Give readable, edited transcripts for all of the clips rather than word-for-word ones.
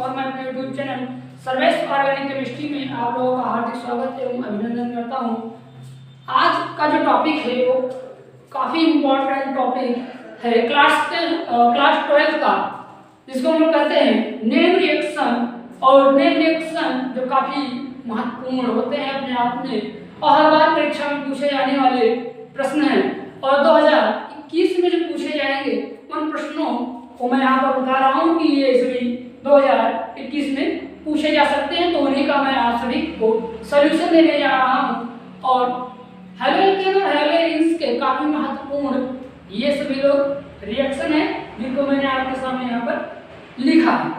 और मैं अपने YouTube channel Sarvesh organic chemistry में आप लोगों का हार्दिक स्वागत एवं अभिनंदन करता हूं। आज का जो टॉपिक है वो काफ़ी इम्पोर्टेंट टॉपिक है क्लास 12 का, जिसको हम लोग कहते हैं नेम रिएक्शन। और नेम रिएक्शन जो काफ़ी महत्वपूर्ण होते हैं अपने आप में और हर बार परीक्षा में पूछे जाने वाले प्रश्न हैं और 2021 में जो पूछे जाएंगे उन प्रश्नों को मैं यहाँ पर बता रहा हूँ कि ये सभी 2021 में पूछे जा सकते हैं, तो उन्हीं का मैं आप सभी को सॉल्यूशन देने जा रहा हूँ। और हेलोकेन और हेलोइंस के काफ़ी महत्वपूर्ण ये सभी लोग रिएक्शन है जिनको मैंने आपके सामने यहाँ पर लिखा है।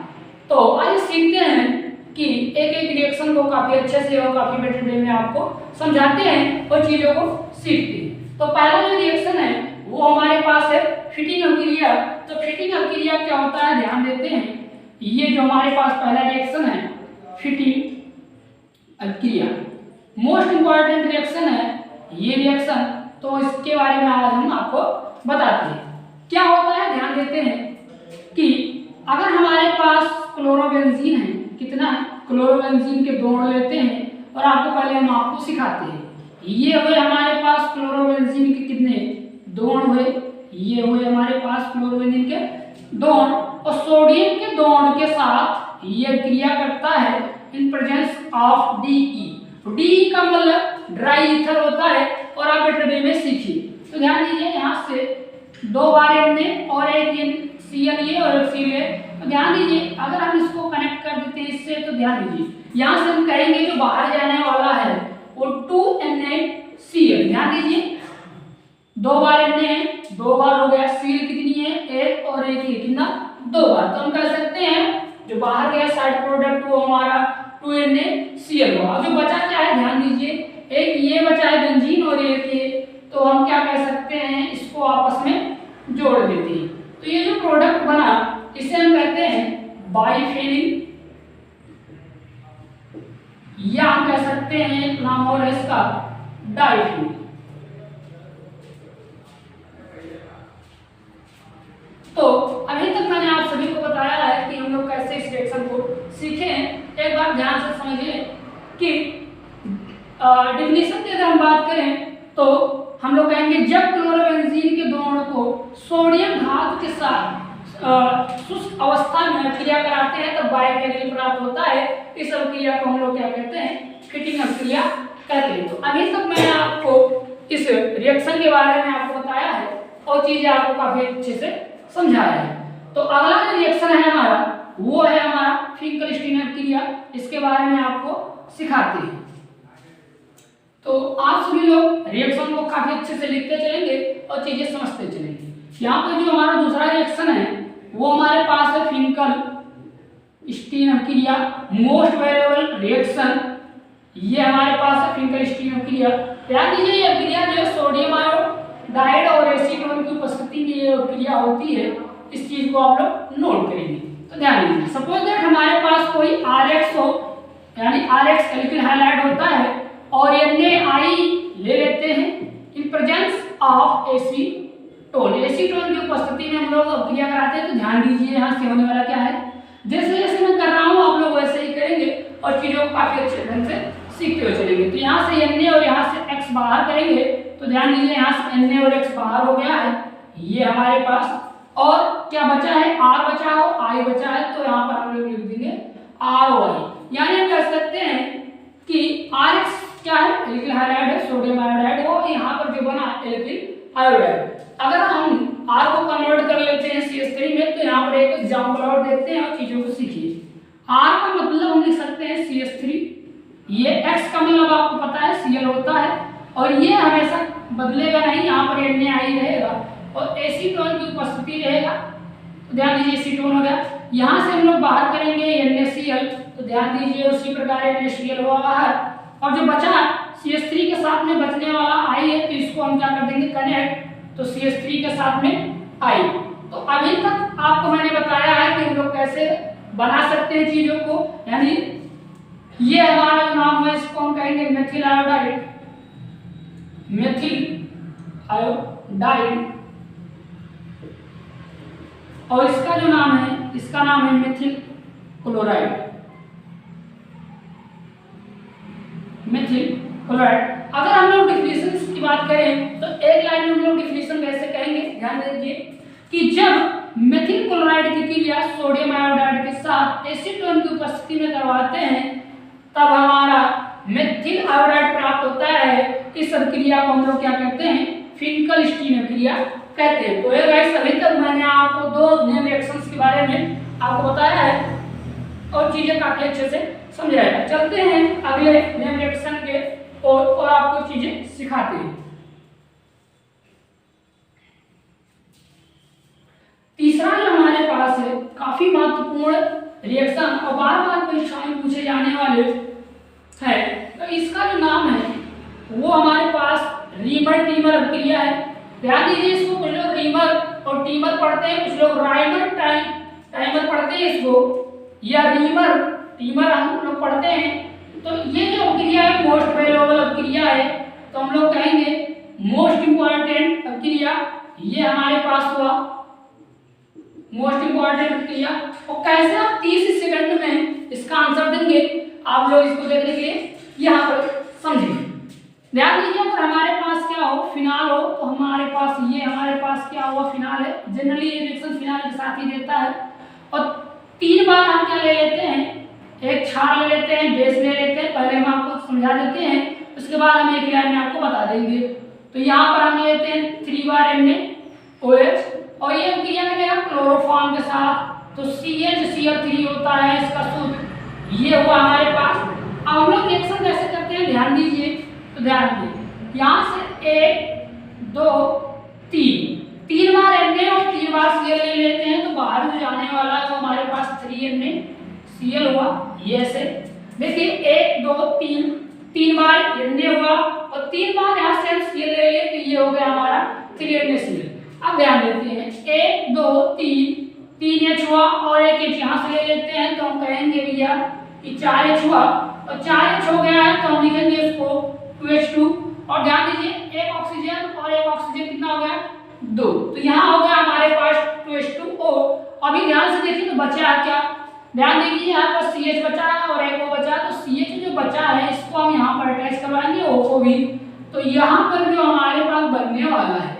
तो आइए सीखते हैं कि एक एक रिएक्शन को काफ़ी अच्छे से और काफ़ी बेटर वे में आपको समझाते हैं और चीज़ों को सीखते हैं। तो पहला जो रिएक्शन है वो हमारे पास है फिटिंग अभिक्रिया। तो फिटिंग अभिक्रिया क्या होता है ध्यान देते हैं। ये जो हमारे पास पहला रिएक्शन है फिटिंग अभिक्रिया, मोस्ट इंपॉर्टेंट रिएक्शन है ये रिएक्शन। तो इसके बारे में आज हम आपको बताते हैं क्या होता है। ध्यान देते हैं कि अगर हमारे पास क्लोरोबेंजीन है, कितना है क्लोरोबेंजीन के दो अणु लेते हैं और आपको पहले हम आपको सिखाते हैं। ये हुए हमारे पास क्लोरोबेंजीन के कितने दो अणु हुए, ये हुए हमारे पास क्लोरोबेंजीन के दो अणु और सोडियम के दो अणु के साथ ये क्रिया करता है in presence of DE. D का मतलब ड्राई ईथर होता है और आप बेटर वे में सीखिए। तो ध्यान दीजिए यहाँ से दो बार एन और एक Cl ये और एक Cl। तो ध्यान दीजिए अगर हम इसको कनेक्ट कर देते हैं इससे, तो ध्यान दीजिए यहाँ से हम कहेंगे जो बाहर जाने वाला है वो 2NaCl। ध्यान दीजिए दो बार एन है, दो बार हो गया। Cl कितनी है एक और एक ही कितना दो बार। तो हम कह सकते हैं जो बाहर गया साइड प्रोडक्ट वो हमारा 2NaCl हुआ। जो बचा क्या है ध्यान दीजिए, एक ये बचा है बेंजीन और एक ये, तो हम क्या कह सकते हैं इसको आपस में जोड़ देते हैं। तो ये जो प्रोडक्ट बना इसे हम कहते हैं बाइफेनिल, या हम कह सकते हैं एक नाम और है इसका डाइफेनिल। तो अभी तक मैंने आप सभी को बताया है कि हम लोग कैसे इस रिएक्शन को सीखें। एक बार ध्यान से समझिए कि डेफिनेशन की अगर हम बात करें तो हम लोग कहेंगे जब क्लोरोबेंजीन के दो अणु को सोडियम धातु के साथ शुष्क अवस्था में अभिक्रिया कराते हैं तब बाइफेनिल प्राप्त होता है। इस अभिक्रिया को हम लोग क्या कहते हैं फिटिंग अभिक्रिया कहते हैं। तो अभी तक मैंने आपको इस रिएक्शन के बारे में आपको बताया है और चीजें आपको काफी अच्छे से समझाया है। तो अगला जो रिएक्शन है हमारा वो है हमारा फिंकलस्टीन अभिक्रिया। इसके बारे में आपको सिखाते हैं। तो आप सभी लोग रिएक्शन को काफी अच्छे से लिखते चलेंगे और चीजें समझते चलेंगे। यहाँ पर जो हमारा दूसरा रिएक्शन है वो हमारे पास है फिंकलस्टीन अभिक्रिया, मोस्ट वेरिएबल रिएक्शन। ये हमारे पास है फिंकलस्टीन अभिक्रिया। ध्यान दीजिए ये अभिक्रिया जो है सोडियम आयोडाइड और एसीटोन की उपस्थिति में ये अभिक्रिया होती है। इस चीज को आप लोग नोट करेंगे। तो ध्यान दीजिए सपोज दैट हमारे पास कोई RX हो, यानी RX एल्किल हैलाइड होता है और NaI ले लेते हैं इन प्रेजेंस ऑफ एसीटोन। एसीटोन की उपस्थिति में हम लोग अभिक्रिया कराते हैं। तो ध्यान दीजिए यहाँ से होने वाला क्या है, जैसे जैसे मैं कर रहा हूँ आप लोग वैसे ही करेंगे और चीजों को काफी अच्छे ढंग से सीखते हुए चलेंगे। तो यहाँ से Na और यहाँ से X बाहर करेंगे। तो ध्यान दीजिए यहाँ से Na और X बाहर हो गया है ये हमारे पास, और क्या बचा है R बचा हो I बचा है। तो यहाँ पर हम लोग लिख देंगे ROI, यानी हम कह सकते हैं कि RX क्या है एल्किल हाइड्राइड है, सोडियम आयोडाइड हो, यहाँ पर जो बना एल्किल आयोडाइड। अगर हम R को कन्वर्ट कर लेते हैं CH3 में तो यहाँ पर एक एग्जांपल और देखते हैं और चीजों को सीखिए। R का मतलब हम लिख सकते हैं CH3, ये X का मतलब आपको पता है Cl होता है और ये हमेशा बदलेगा नहीं, यहाँ पर NaI रहेगा और एसीटोन की उपस्थिति रहेगा। तो ध्यान दीजिए एसीटोन हो गया। यहाँ से हम लोग बाहर करेंगे NaCl। तो ध्यान दीजिए उसी प्रकार NaCl हुआ बाहर और जो बचा CH3 के साथ में बचने वाला I है तो इसको हम क्या कर देंगे कनेक्ट। तो CH3 के साथ में I। तो अभी तक आपको मैंने बताया है कि हम लोग कैसे बना सकते हैं चीजों को, यानी ये हमारा जो नाम है इसको हम कहेंगे मेथिल आयोडाइड, मेथिल आयोडाइड। और इसका जो नाम है इसका नाम है मेथिल क्लोराइड, मेथिल क्लोराइड। अगर हम लोग डिफिनेशन की बात करें तो एक लाइन में हम लोग डिफिनेशन कैसे कहेंगे, ध्यान दीजिए कि जब मेथिल क्लोराइड की क्रिया सोडियम आयोडाइड के साथ एसीटोन की उपस्थिति में करवाते हैं तब हमारा मेथिल आयोडाइड प्राप्त होता है। इस अभिक्रिया को हम लोग क्या कहते हैं, फिंकल-स्टीन अभिक्रिया कहते हैं। तो ये गाइस अभी तक मैंने आपको दो नेम रिएक्शंस के बारे में आपको बताया है और चीजें काफी अच्छे से समझाया। चलते हैं अगले नेम रिएक्शन के और आपको चीजें सिखाते हैं। तीसरा जो हमारे पास है काफी महत्वपूर्ण रिएक्शन और बार बार परीक्षा में पूछे जाने वाले है, तो इसका जो नाम है वो हमारे पास रीमर टीमर अभिक्रिया है। ध्यान दीजिए, इसको कुछ लोग रीमर और टीमर पढ़ते हैं, कुछ लोग राइमर टाइमर पढ़ते हैं इसको, या रीमर टीमर हम लोग पढ़ते हैं। तो ये जो अभिक्रिया है मोस्ट वैल्यूएबल अभिक्रिया है, तो हम लोग कहेंगे मोस्ट इंपॉर्टेंट अभिक्रिया। ये हमारे पास हुआ मोस्ट इंपॉर्टेंट अभिक्रिया। और कैसे आप 30 सेकंड में इसका आंसर देंगे, आप लोग इसको देखने के लिए यहाँ पर समझेंगे। ध्यान दीजिए, अगर हमारे पास क्या हो, फिनाल हो, तो हमारे पास ये हमारे पास क्या हुआ, फिनाल है। जनरली ये रिएक्शन फिनाल के साथ ही देता है। और 3 बार हम क्या ले लेते हैं, एक क्षार ले लेते हैं, बेस ले लेते हैं। पहले हम आपको समझा देते हैं, उसके बाद हम एक लाइन में आपको बता देंगे। तो यहाँ पर हम लेते हैं 3 बार NaOH और ये अभिक्रिया करेगा क्लोरोफॉर्म के साथ, तो CH होता है इसका शुद्ध। ये हुआ हमारे पास। अब हम लोग रिएक्शन कैसे करते हैं, ध्यान दीजिए। तो ध्यान दीजिए, यहाँ से 1 2 3 बार Na और 3 बार Cl ले लेते हैं, तो बाहर जो जाने वाला है तो हमारे पास 3NaCl हुआ। ये ऐसे देखिए 1 2 3 बार Na हुआ और 3 बार यहाँ से हम Cl ले लिए, तो ये हो गया हमारा 3NaCl। अब ध्यान देते हैं 1 2 3 H हुआ और एक H यहाँ से ले लेते हैं, तो हम कहेंगे भैया कि 4H हुआ और 4H हो गया है, तो हम लिखेंगे इसको 2H2। और ध्यान दीजिए एक ऑक्सीजन और एक ऑक्सीजन कितना हो गया, 2, तो यहाँ हो गया हमारे पास 2H2O। अभी ध्यान से देखिए तो बचा क्या, ध्यान दीजिए यहाँ पर CH बचा है और एक O बचा, तो CH जो बचा है इसको हम यहाँ पर अटैच करवाएंगे O को भी। तो यहाँ पर जो हमारे पास बनने वाला है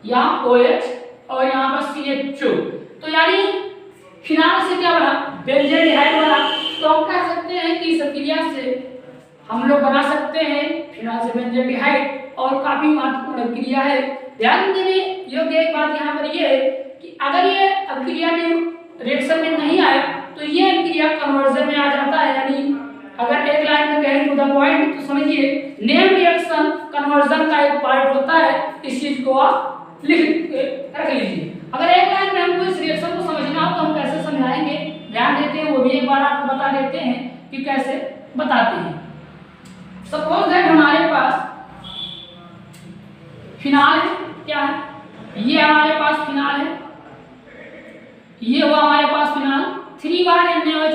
यहाँ OH और यहाँ पर CH2, तो यानी फिनाल से क्या बना, बेंजीन बना। तो हम कह सकते हैं कि इस अभिक्रिया से हम लोग बना सकते हैं फिनाल से बेंजीन और काफी महत्वपूर्ण अभिक्रिया है। ध्यान देने योग्य एक बात यहाँ पर ये है कि अगर ये अभिक्रिया में रिएक्शन में नहीं आया तो ये अभिक्रिया कन्वर्जन में आ जाता है। यानी अगर एक लाइन में कहें टू द पॉइंट तो समझिए नेम रिएक्शन कन्वर्जन का एक पार्ट होता है। इस चीज को आप रख लीजिए। अगर एक लाइन में हमको इस रिएक्शन को समझना हो तो हम कैसे समझाएंगे, ध्यान देते हैं, वो भी एक बार आपको बता देते हैं कि कैसे बताते हैं। सपोज दैट हमारे पास फिनाल है, क्या है, ये हमारे पास फिनाल है, ये हुआ हमारे पास फिनाल। 3 बार NaOH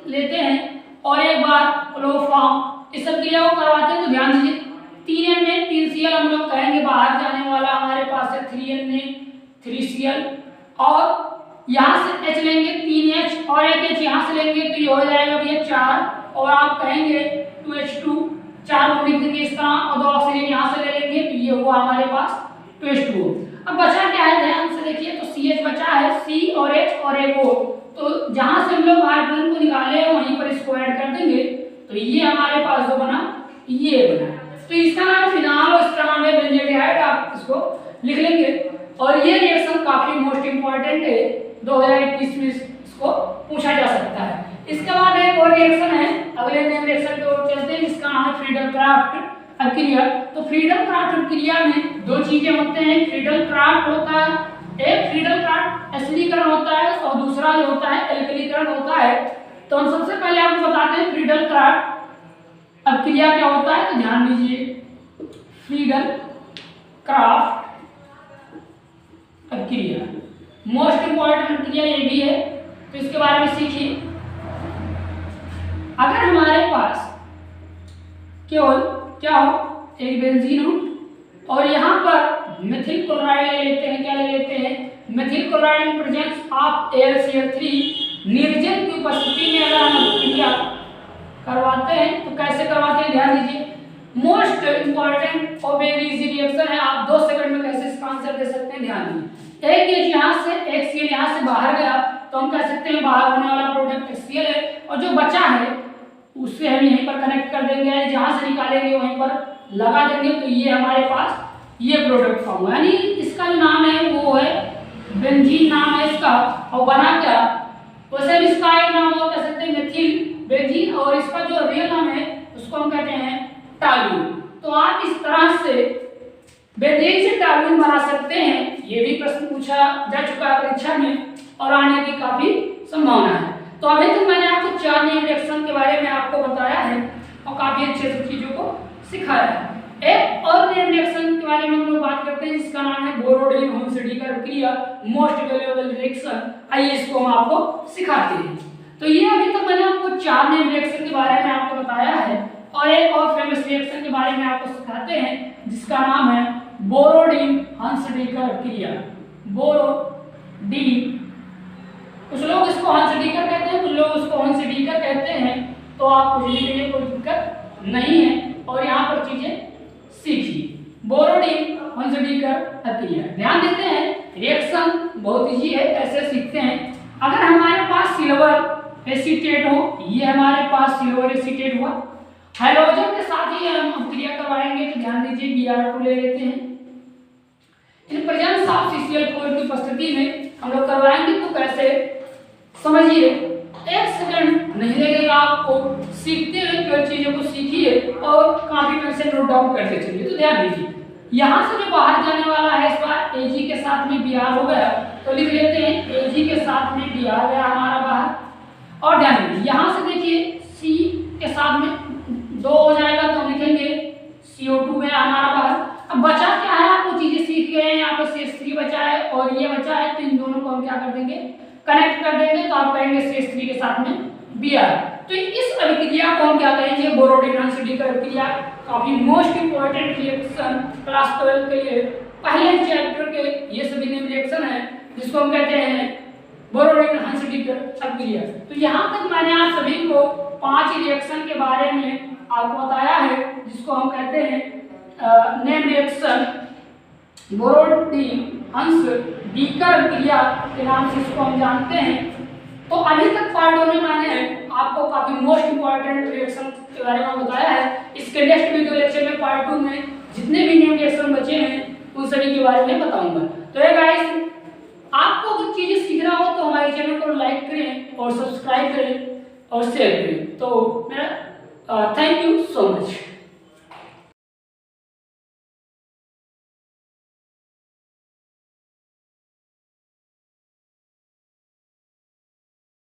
लेते हैं और एक बार क्लोरोफॉर्म, इस अभिक्रिया को करवाते हैं। तो ध्यान दीजिए 3Na 3Cl हम लोग कहेंगे बाहर जाने वाला हमारे पास है 3Na 3Cl और यहाँ से H लेंगे 3H और एक H यहाँ से लेंगे, तो ये हो जाएगा भैया 4 और आप कहेंगे 2H2, 4 को लिख देंगे इस तरह और 2 ऑक्सीजन यहाँ से ले लेंगे, तो ये हुआ हमारे पास 2H2O। अब बचा क्या है, ध्यान से देखिए, तो CH बचा है, C और H और एक O, तो जहाँ से हम लोग हाइड्रोजन को निकाले वहीं पर इसको ऐड कर देंगे, तो ये हमारे पास जो बना ये बना। तो इसका नाम फिनाल और इसका नाम है बेंजीन, आप इसको लिख लेंगे। और ये रिएक्शन काफी मोस्ट इंपॉर्टेंट है, 2021 में इसको पूछा जा सकता है। इसके बाद एक और रिएक्शन है, अगले नेम रिएक्शन की ओर चलते हैं, जिसका नाम है फ्रीडल-क्राफ्ट अभिक्रिया। तो फ्रीडल-क्राफ्ट अभिक्रिया में 2 चीजें होते हैं, फ्रीडल-क्राफ्ट होता है, एक फ्रीडल-क्राफ्ट एसिडीकरण होता है और दूसरा जो होता है एल्कलीकरण होता है। तो हम सबसे पहले आपको बताते हैं फ्रीडल-क्राफ्ट अभिक्रिया क्या होता है। तो ध्यान दीजिए, फ्रीडल-क्राफ्ट अभिक्रिया मोस्ट इंपॉर्टेंट अभिक्रिया ये भी है, तो इसके बारे में सीखिए। अगर हमारे पास केवल क्या हो, एक बेंजीन हो और यहाँ पर मेथिल क्लोराइड ले लेते हैं, क्या ले लेते हैं, methyl chloride in presence of AlCl3 निर्जन की की उपस्थिति में अगर हम अभिक्रिया करवाते हैं तो कैसे करवाते हैं ध्यान दीजिए। मोस्ट इंपॉर्टेंट और वेरी इजी रिएक्शन है, आप 2 सेकंड में कैसे इसका आंसर दे सकते हैं ध्यान दीजिए। एक H यहाँ से एक Cl यहाँ से बाहर गया तो हम कह सकते हैं बाहर होने वाला प्रोडक्ट HCl है, और जो बचा है उससे हम यहीं पर कनेक्ट कर देंगे, जहां से निकालेंगे वहीं पर लगा देंगे, तो ये हमारे पास ये प्रोडक्ट फॉर्म हुआ। यानी इसका जो नाम है वो है बेंजीन नाम है इसका, और बना क्या वैसे भी इसका एक नाम और कह सकते हैं मेथिल बेंजीन, और इसका जो रियल नाम है उसको हम कहते हैं टॉल्यून। तो आप इस तरह से बेंजीन से टॉल्यून बना सकते हैं, ये भी प्रश्न पूछा जा चुका है परीक्षा में और आने की काफी संभावना है। तो अभी तक मैंने आपको 4 नेम रिएक्शन के बारे में आपको बताया है और काफी अच्छे से चीजों को सिखाया है। एक और नेम रिएक्शन के बारे में हम लोग बात करते हैं जिसका नाम है बोरोडिन हंसडीकर प्रक्रिया, मोस्ट वैल्यूएबल रिएक्शन। आइए इसको हम आपको सिखाते हैं। तो ये अभी तक मैंने आपको 4 नेम रिएक्शन के बारे में आपको बताया है, और एक और फेमस रिएक्शन के बारे में आपको सिखाते हैं जिसका नाम है बोरोडिन हंसडीकर प्रक्रिया। बोरोडिन, कुछ लोग इसको हंसडीकर कहते हैं, कुछ लोग उसको हंसडीकर कहते हैं, तो आप कुछ लिखने में कोई दिक्कत नहीं है और यहाँ पर चीजें सीखिए। बोरोडिन हंसडीकर प्रक्रिया, ध्यान देते हैं रिएक्शन बहुत इजी है, कैसे सीखते हैं। अगर हमारे पास सिल्वर एसीटेट हो, ये हमारे पास सिल्वर एसीटेट हुआ, हाइड्रोजन के साथ ही हम अभिक्रिया करवाएंगे, तो ध्यान दीजिए Br2 ले लेते हैं। इन प्रेजेंस ऑफ CCl4 की उपस्थिति में हम लोग करवाएंगे, तो कैसे समझिए, 1 सेकंड नहीं लगेगा आपको, सीखते हुए कई चीजों को सीखिए और कॉपी पेन से नोट डाउन करते चलिए। तो ध्यान दीजिए यहाँ से जो बाहर जाने वाला है इस बार Ag के साथ में Br हो गया, तो लिख लेते हैं Ag के साथ में Br गया हमारा बाहर, और ध्यान दीजिए यहाँ से देखिए C के साथ में 2 हो जाएगा तो हम लिखेंगे CO2 गया हमारा बाहर। अब बचा क्या है, आपको चीजें सीख गए हैं, यहाँ पर CH3 बचा है और ये बचा है, तो इन दोनों को हम क्या कर देंगे कनेक्ट कर देंगे, तो आप कहेंगे CH3 के साथ में Br। तो इस अभिक्रिया को हम क्या कहेंगे बोरोडिन हंसडीकर अभिक्रिया। काफी मोस्ट इंपोर्टेंट रिएक्शन क्लास 12 के लिए पहले चैप्टर के ये सभी नेम रिएक्शन है जिसको हम कहते हैं बोरोडिन हंसडीकर अभिक्रिया। तो यहाँ तक मैंने आप सभी को 5 रिएक्शन के बारे में आपको बताया है जिसको हम कहते हैं नेम रिएक्शन बोरोडिन हंसडीकर अभिक्रिया के नाम से इसको हम जानते हैं। तो अभी तक पार्ट 1 में मैंने आपको काफी मोस्ट इंपोर्टेंट रिएक्शन के बारे में बताया है। इसके नेक्स्ट वीडियो लेक्चर में पार्ट 2 में जितने भी नेम रिएक्शन बचे हैं उन सभी के बारे में बताऊंगा। तो ये गाइस, आपको कुछ चीजें सीखना हो तो हमारे चैनल को लाइक करें और सब्सक्राइब करें और शेयर करें। तो मेरा थैंक यू सो मच।